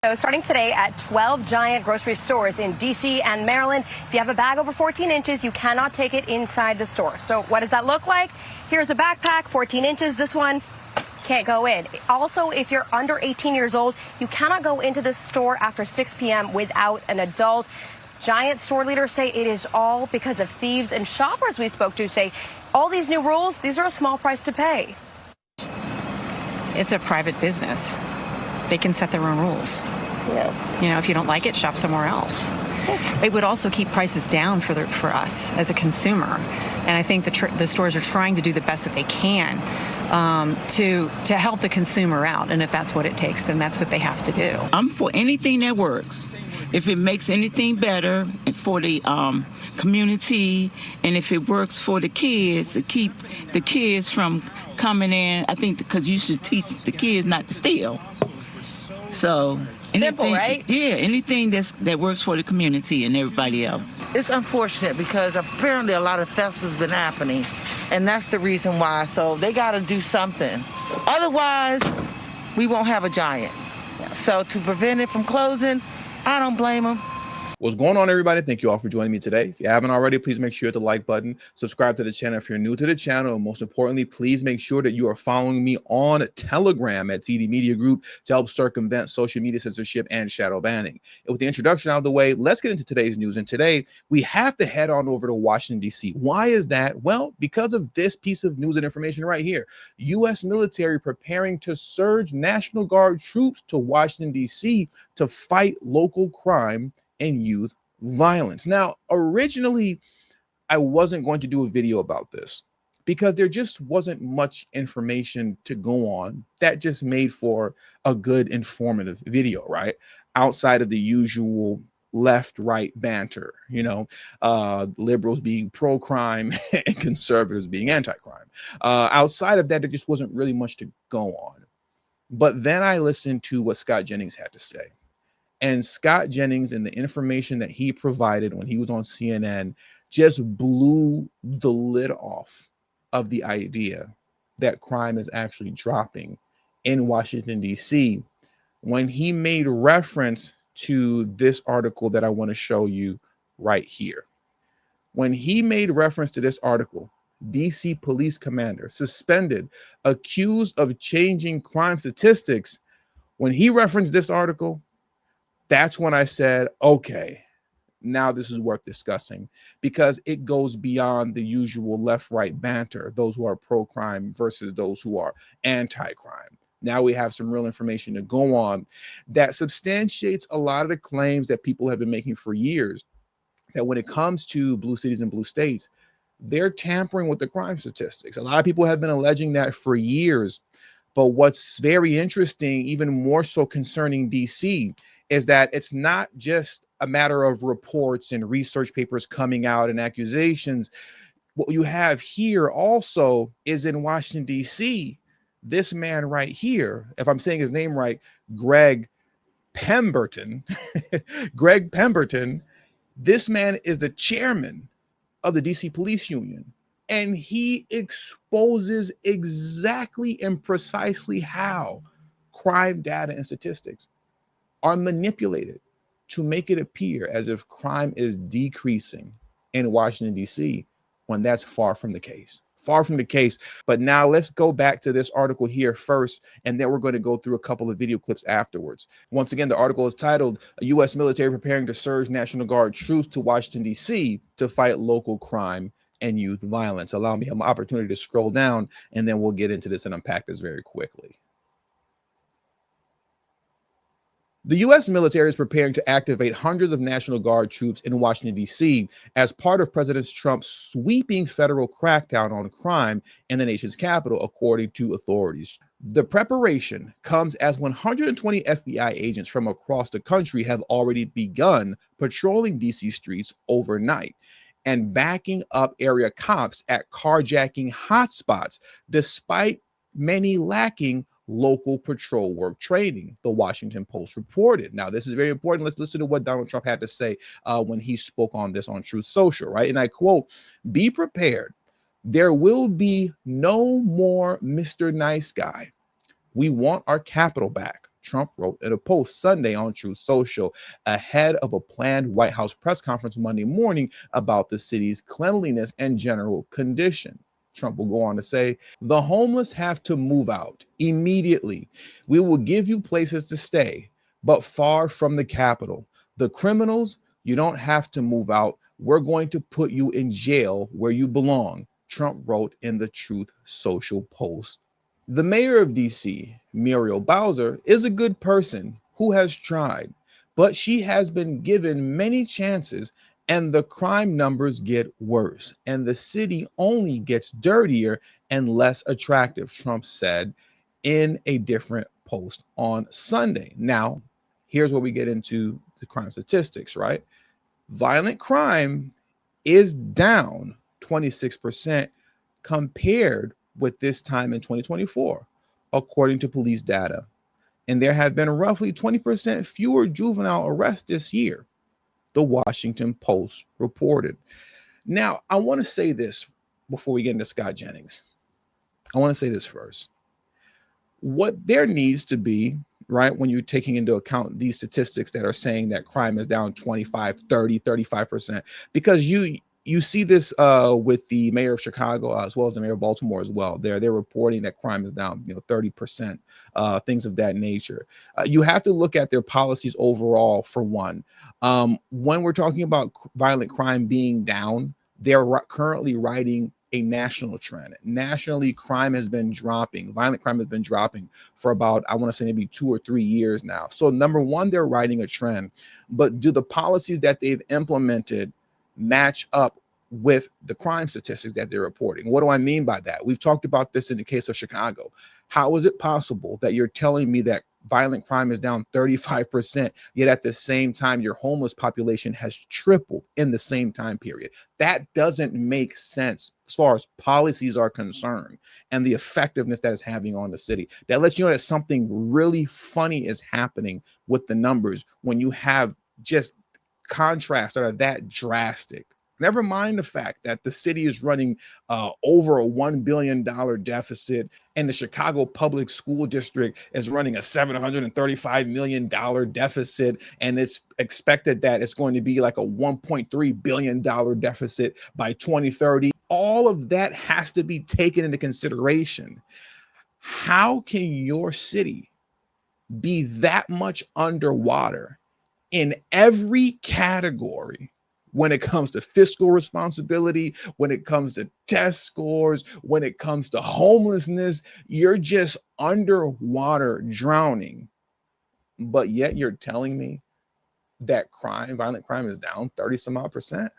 So starting today at 12 giant grocery stores in D.C. and Maryland, if you have a bag over 14 inches, you cannot take it inside the store. So what does that look like? Here's a backpack, 14 inches. This one can't go in. Also, if you're under 18 years old, you cannot go into the store after 6 p.m. without an adult. Giant store leaders say it is all because of thieves, and shoppers we spoke to say all these new rules, these are a small price to pay. It's a private business. They can set their own rules. Yeah. You know, if you don't like it, shop somewhere else. It would also keep prices down for us as a consumer. And I think the stores are trying to do the best that they can to help the consumer out. And if that's what it takes, then that's what they have to do. I'm for anything that works. If it makes anything better for the community, and if it works for the kids to keep the kids from coming in, I think because you should teach the kids not to steal. So anything, simple, right? Yeah, anything that works for the community and everybody else. It's unfortunate because apparently a lot of theft has been happening, and that's the reason why. So they got to do something. Otherwise, we won't have a giant. So to prevent it from closing, I don't blame them. What's going on, everybody? Thank you all for joining me today. If you haven't already, please make sure you hit the like button, subscribe to the channel if you're new to the channel, and most importantly, please make sure that you are following me on Telegram at TD Media Group to help circumvent social media censorship and shadow banning. And with the introduction out of the way, let's get into today's news. And today, we have to head on over to Washington, D.C. Why is that? Well, because of this piece of news and information right here. U.S. military preparing to surge National Guard troops to Washington, D.C. to fight local crime and youth violence. Now, originally, I wasn't going to do a video about this because there just wasn't much information to go on that just made for a good informative video, right? Outside of the usual left-right banter, you know, liberals being pro-crime and conservatives being anti-crime. Outside of that, there just wasn't really much to go on. But then I listened to what Scott Jennings had to say. And Scott Jennings and the information that he provided when he was on CNN just blew the lid off of the idea that crime is actually dropping in Washington, D.C. when he made reference to this article that I want to show you right here. When he made reference to this article, D.C. police commander suspended, accused of changing crime statistics. When he referenced this article, that's when I said, okay, now this is worth discussing because it goes beyond the usual left-right banter, those who are pro-crime versus those who are anti-crime. Now we have some real information to go on that substantiates a lot of the claims that people have been making for years, that when it comes to blue cities and blue states, they're tampering with the crime statistics. A lot of people have been alleging that for years. But what's very interesting, even more so concerning DC, is that it's not just a matter of reports and research papers coming out and accusations. What you have here also is in Washington, D.C., this man right here, if I'm saying his name right, Greg Pemberton, Greg Pemberton, this man is the chairman of the DC Police Union. And he exposes exactly and precisely how crime data and statistics are manipulated to make it appear as if crime is decreasing in Washington, D.C., when that's far from the case. Far from the case. But now let's go back to this article here first, and then we're going to go through a couple of video clips afterwards. Once again, the article is titled, U.S. Military Preparing to Surge National Guard Troops to Washington, D.C. to Fight Local Crime and Youth Violence. Allow me an opportunity to scroll down, and then we'll get into this and unpack this very quickly. The U.S. military is preparing to activate hundreds of National Guard troops in Washington, D.C. as part of President Trump's sweeping federal crackdown on crime in the nation's capital, according to authorities. The preparation comes as 120 FBI agents from across the country have already begun patrolling D.C. streets overnight and backing up area cops at carjacking hotspots, despite many lacking local patrol work training, the Washington Post reported. Now, this is very important. Let's listen to what Donald Trump had to say when he spoke on this on Truth Social, right? And I quote, "Be prepared. There will be no more Mr. Nice Guy. We want our capital back. Trump wrote in a post Sunday on Truth Social ahead of a planned White House press conference Monday morning about the city's cleanliness and general condition. Trump will go on to say, the homeless have to move out immediately. We will give you places to stay, but far from the Capitol. The criminals, you don't have to move out. We're going to put you in jail where you belong, Trump wrote in the Truth Social post. The mayor of DC, Muriel Bowser, is a good person who has tried, but she has been given many chances and the crime numbers get worse and the city only gets dirtier and less attractive, Trump said in a different post on Sunday. Now, here's where we get into the crime statistics, right? Violent crime is down 26% compared with this time in 2024, according to police data. And there have been roughly 20% fewer juvenile arrests this year, the Washington Post reported. Now, I want to say this before we get into Scott Jennings. I want to say this first. What there needs to be, right, when you're taking into account these statistics that are saying that crime is down 25, 30, 35%, because you see this with the mayor of Chicago as well as the mayor of Baltimore as well. They're reporting that crime is down, 30%, things of that nature. You have to look at their policies overall for one. When we're talking about violent crime being down, they're currently writing a national trend. Nationally, crime has been dropping. Violent crime has been dropping for about, I want to say maybe 2 or 3 years now. So number one, they're writing a trend, but do the policies that they've implemented match up with the crime statistics that they're reporting? What do I mean by that? We've talked about this in the case of Chicago. How is it possible that you're telling me that violent crime is down 35%, yet at the same time, your homeless population has tripled in the same time period? That doesn't make sense as far as policies are concerned and the effectiveness that is having on the city. That lets you know that something really funny is happening with the numbers when you have just contrasts that are that drastic. Never mind the fact that the city is running over a $1 billion deficit, and the Chicago Public School District is running a $735 million deficit, and it's expected that it's going to be like a $1.3 billion deficit by 2030. All of that has to be taken into consideration. How can your city be that much underwater in every category when it comes to fiscal responsibility, when it comes to test scores, when it comes to homelessness? You're just underwater drowning. But yet you're telling me that violent crime is down 30 some odd percent.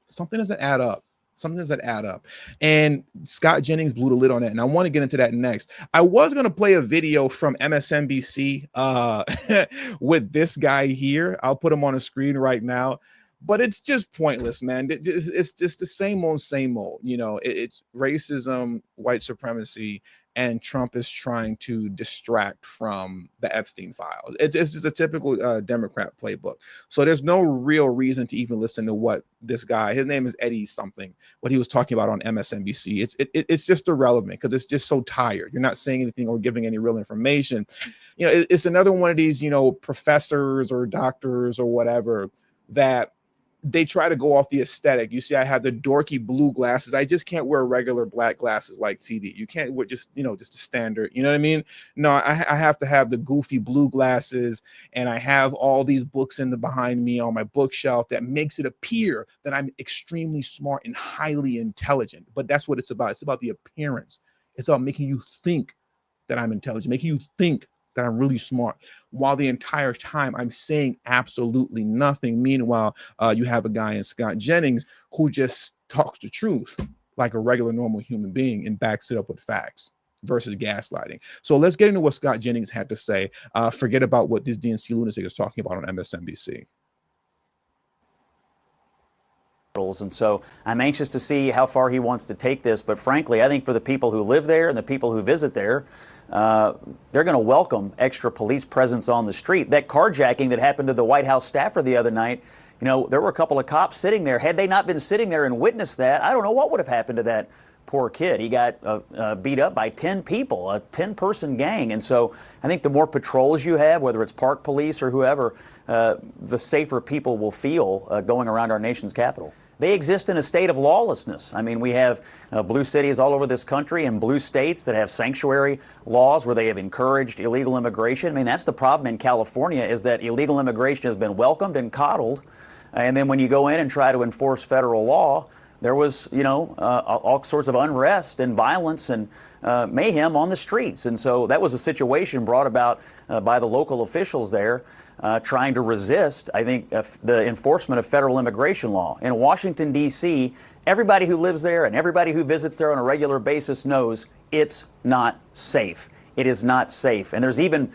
Something doesn't add up. Something doesn't add up. And Scott Jennings blew the lid on it. And I want to get into that next. I was going to play a video from MSNBC with this guy here. I'll put him on the screen right now. But it's just pointless, man. It's just the same old, same old. It's racism, white supremacy, and Trump is trying to distract from the Epstein files. It's just a typical Democrat playbook. So there's no real reason to even listen to what this guy, his name is Eddie something, what he was talking about on MSNBC. It's just irrelevant because it's just so tired. You're not saying anything or giving any real information. It's another one of these, professors or doctors or whatever that they try to go off the aesthetic. You see, I have the dorky blue glasses. I just can't wear regular black glasses like TD. You can't wear just a standard, you know what I mean? No, I have to have the goofy blue glasses, and I have all these books behind me on my bookshelf that makes it appear that I'm extremely smart and highly intelligent. But that's what it's about. It's about the appearance. It's about making you think that I'm intelligent, making you think that I'm really smart, while the entire time I'm saying absolutely nothing. Meanwhile, you have a guy in Scott Jennings who just talks the truth like a regular, normal human being and backs it up with facts versus gaslighting. So let's get into what Scott Jennings had to say. Forget about what this DNC lunatic is talking about on MSNBC. And so I'm anxious to see how far he wants to take this. But frankly, I think for the people who live there and the people who visit there, they're going to welcome extra police presence on the street. That carjacking that happened to the White House staffer the other night, there were a couple of cops sitting there. Had they not been sitting there and witnessed that, I don't know what would have happened to that poor kid. He got beat up by 10 people, a 10-person gang. And so I think the more patrols you have, whether it's park police or whoever, the safer people will feel going around our nation's capital. They exist in a state of lawlessness. I mean, we have blue cities all over this country and blue states that have sanctuary laws where they have encouraged illegal immigration. I mean, that's the problem in California, is that illegal immigration has been welcomed and coddled. And then when you go in and try to enforce federal law, there was, all sorts of unrest and violence and mayhem on the streets. And so that was a situation brought about by the local officials there trying to resist, I think, the enforcement of federal immigration law. In Washington, D.C., everybody who lives there and everybody who visits there on a regular basis knows it's not safe. It is not safe. And there's even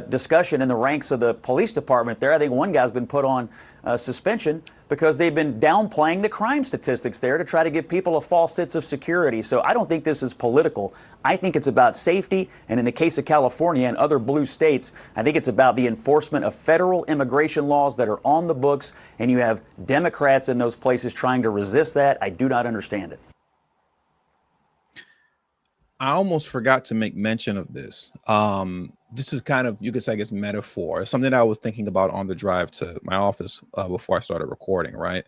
discussion in the ranks of the police department there. I think one guy's been put on suspension because they've been downplaying the crime statistics there to try to give people a false sense of security. So I don't think this is political. I think it's about safety. And in the case of California and other blue states, I think it's about the enforcement of federal immigration laws that are on the books. And you have Democrats in those places trying to resist that. I do not understand it. I almost forgot to make mention of this. This is kind of, you could say, I guess, metaphor. It's something that I was thinking about on the drive to my office before I started recording, right?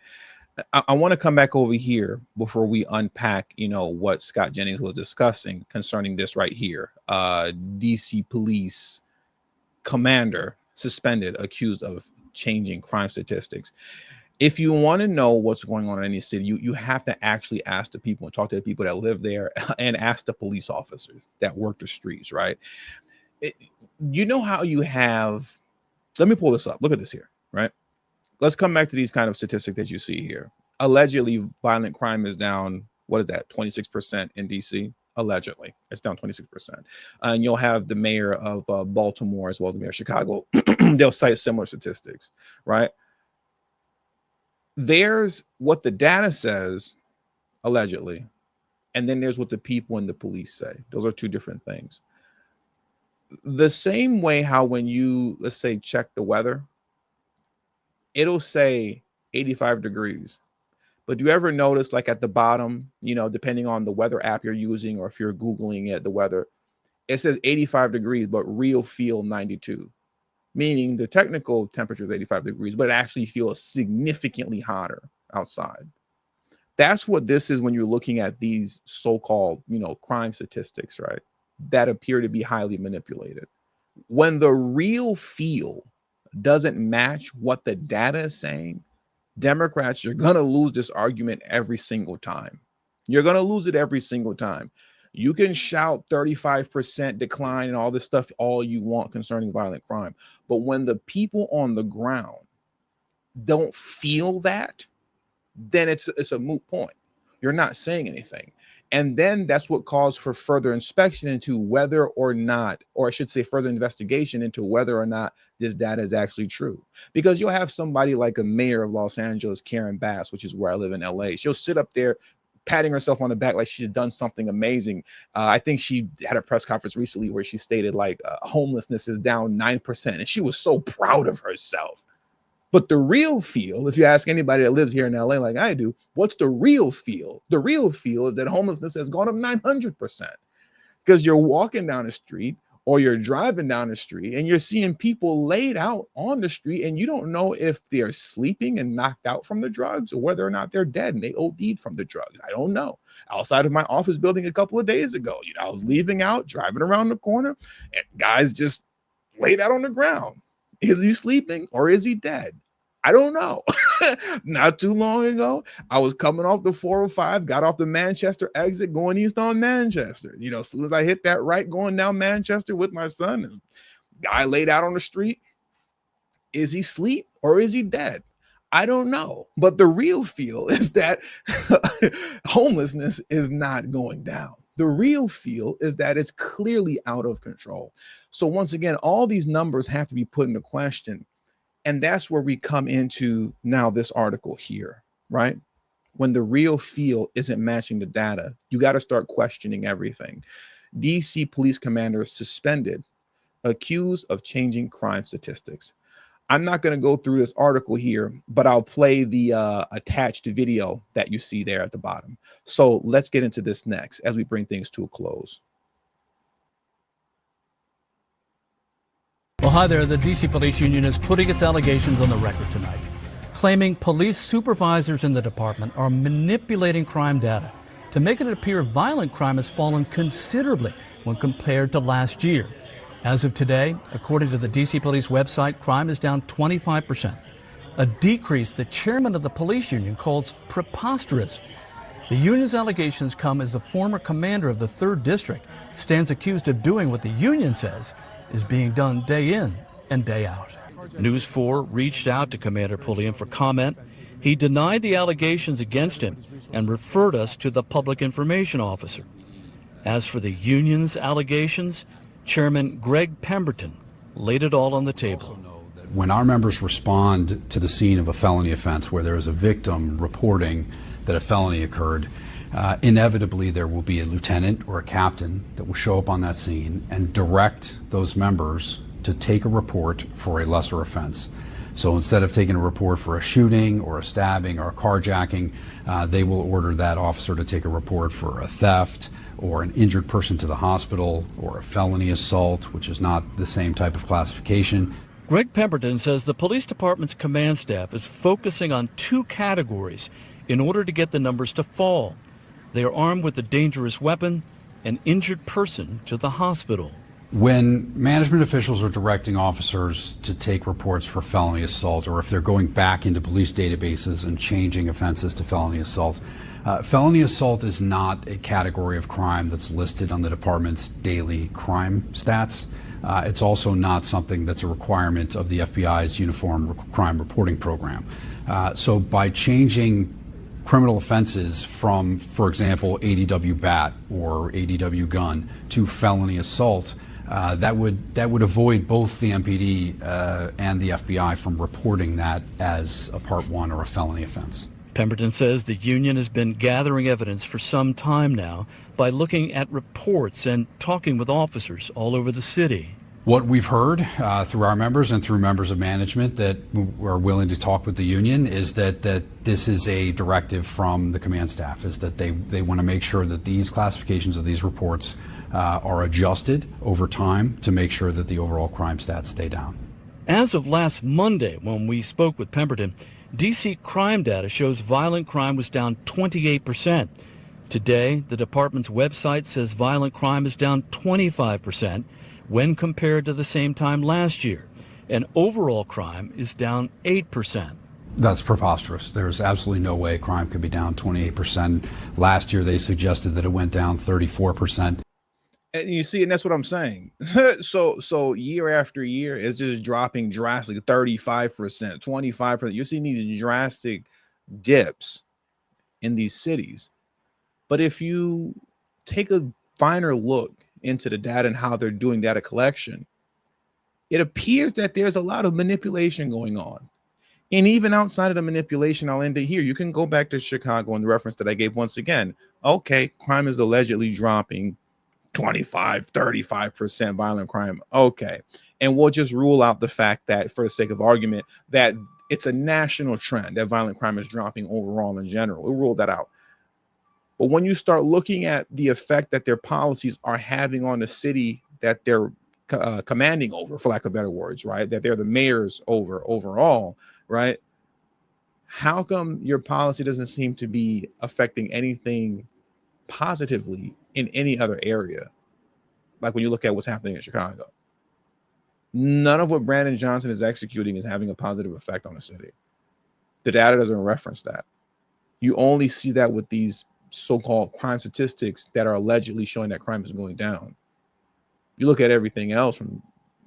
I want to come back over here before we unpack, what Scott Jennings was discussing concerning this right here. DC police commander suspended, accused of changing crime statistics. If you want to know what's going on in any city, you have to actually ask the people and talk to the people that live there and ask the police officers that work the streets, right? How you have, let me pull this up. Look at this here, right? Let's come back to these kind of statistics that you see here. Allegedly, violent crime is down, what is that, 26% in DC? Allegedly, it's down 26%. And you'll have the mayor of Baltimore as well as the mayor of Chicago. They'll cite similar statistics, right? There's what the data says, allegedly, and then there's what the people and the police say. Those are two different things. The same way how when you, let's say, check the weather, it'll say 85 degrees. But do you ever notice, like at the bottom, depending on the weather app you're using or if you're Googling it, the weather, it says 85 degrees, but real feel 92. Meaning the technical temperature is 85 degrees, but it actually feels significantly hotter outside. That's what this is when you're looking at these so-called, crime statistics, right? That appear to be highly manipulated. When the real feel doesn't match what the data is saying, Democrats, you're going to lose this argument every single time. You're going to lose it every single time. You can shout 35% decline and all this stuff all you want concerning violent crime. But when the people on the ground don't feel that, then it's a moot point. You're not saying anything. And then that's what calls for further inspection into whether or not, or I should say further investigation into whether or not this data is actually true. Because you'll have somebody like a mayor of Los Angeles, Karen Bass, which is where I live in LA. She'll sit up there patting herself on the back like she's done something amazing. I think she had a press conference recently where she stated homelessness is down 9%. And she was so proud of herself. But the real feel, if you ask anybody that lives here in LA like I do, what's the real feel? The real feel is that homelessness has gone up 900%. Because you're walking down the street or you're driving down the street and you're seeing people laid out on the street and you don't know if they're sleeping and knocked out from the drugs or whether or not they're dead and they OD'd from the drugs. I don't know. Outside of my office building a couple of days ago, I was leaving out, driving around the corner, and guys just laid out on the ground. Is he sleeping or is he dead? I don't know. Not too long ago, I was coming off the 405, got off the Manchester exit, going east on Manchester. As soon as I hit that right going down Manchester with my son, guy laid out on the street. Is he asleep or is he dead? I don't know. But the real feel is that homelessness is not going down. The real feel is that it's clearly out of control. So once again, all these numbers have to be put into question. And that's where we come into now this article here, right? When the real feel isn't matching the data, you got to start questioning everything. DC police commander suspended, accused of changing crime statistics. I'm not going to go through this article here, but I'll play the attached video that you see there at the bottom. So let's get into this next as we bring things to a close. Well, hi there. The D.C. Police Union is putting its allegations on the record tonight, claiming police supervisors in the department are manipulating crime data to make it appear violent crime has fallen considerably when compared to last year. As of today, according to the D.C. Police website, crime is down 25%, a decrease the chairman of the police union calls preposterous. The union's allegations come as the former commander of the 3rd District stands accused of doing what the union says is being done day in and day out. News 4 reached out to Commander Pulliam for comment. He denied the allegations against him and referred us to the public information officer. As for the union's allegations, Chairman Greg Pemberton laid it all on the table. When our members respond to the scene of a felony offense where there is a victim reporting that a felony occurred, inevitably there will be a lieutenant or a captain that will show up on that scene and direct those members to take a report for a lesser offense. So instead of taking a report for a shooting or a stabbing or a carjacking, they will order that officer to take a report for a theft or an injured person to the hospital or a felony assault, which is not the same type of classification. Greg Pemberton says the police department's command staff is focusing on 2 categories in order to get the numbers to fall. They are armed with a dangerous weapon, an injured person to the hospital. When management officials are directing officers to take reports for felony assault, or if they're going back into police databases and changing offenses to felony assault is not a category of crime that's listed on the department's daily crime stats. It's also not something that's a requirement of the FBI's Uniform Crime Reporting Program. So by changing criminal offenses from, for example, ADW bat or ADW gun to felony assault, that would avoid both the MPD and the FBI from reporting that as a Part 1 or a felony offense. Pemberton says the union has been gathering evidence for some time now by looking at reports and talking with officers all over the city. What we've heard through our members and through members of management that are willing to talk with the union is that this is a directive from the command staff, is that they want to make sure that these classifications of these reports are adjusted over time to make sure that the overall crime stats stay down. As of last Monday, when we spoke with Pemberton, D.C. crime data shows violent crime was down 28%. Today, the department's website says violent crime is down 25% when compared to the same time last year, and overall crime is down 8%. That's preposterous. There's absolutely no way crime could be down 28%. Last year, they suggested that it went down 34%. And you see, and that's what I'm saying. So year after year, it's just dropping drastically, 35%, 25%. You're seeing these drastic dips in these cities. But if you take a finer look into the data and how they're doing data collection, it appears that there's a lot of manipulation going on. And even outside of the manipulation, I'll end it here. You can go back to Chicago and the reference that I gave once again. Okay, crime is allegedly dropping 35% violent crime. Okay. And we'll just rule out the fact that, for the sake of argument, that it's a national trend that violent crime is dropping overall in general. We'll rule that out. But when you start looking at the effect that their policies are having on the city that they're commanding over, for lack of better words, right, that they're the mayors over overall, right, how come your policy doesn't seem to be affecting anything positively in any other area? Like when you look at what's happening in Chicago, none of what Brandon Johnson is executing is having a positive effect on the city. The data doesn't reference that. You only see that with these so-called crime statistics that are allegedly showing that crime is going down. You look at everything else, from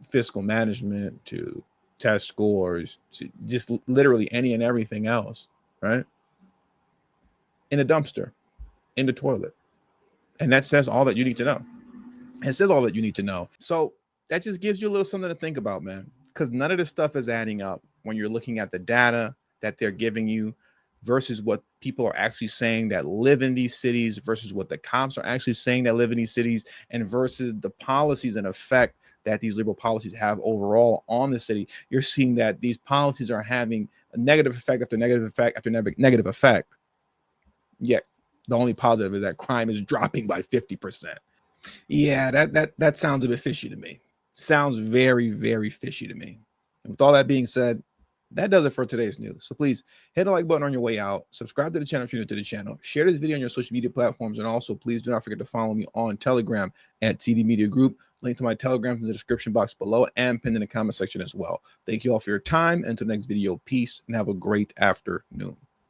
fiscal management to test scores to just literally any and everything else, right? In a dumpster, in the toilet. And that says all that you need to know. It says all that you need to know. So that just gives you a little something to think about, man, because none of this stuff is adding up when you're looking at the data that they're giving you versus what people are actually saying that live in these cities versus what the cops are actually saying that live in these cities, and versus the policies in effect that these liberal policies have overall on the city, you're seeing that these policies are having a negative effect after negative effect after negative effect. Yet the only positive is that crime is dropping by 50%. Yeah, that sounds a bit fishy to me. Sounds very, very fishy to me. And with all that being said, that does it for today's news. So please hit the like button on your way out. Subscribe to the channel if you're new to the channel. Share this video on your social media platforms. And also, please do not forget to follow me on Telegram at TD Media Group. Link to my Telegram in the description box below and pinned in the comment section as well. Thank you all for your time. Until next video, peace and have a great afternoon.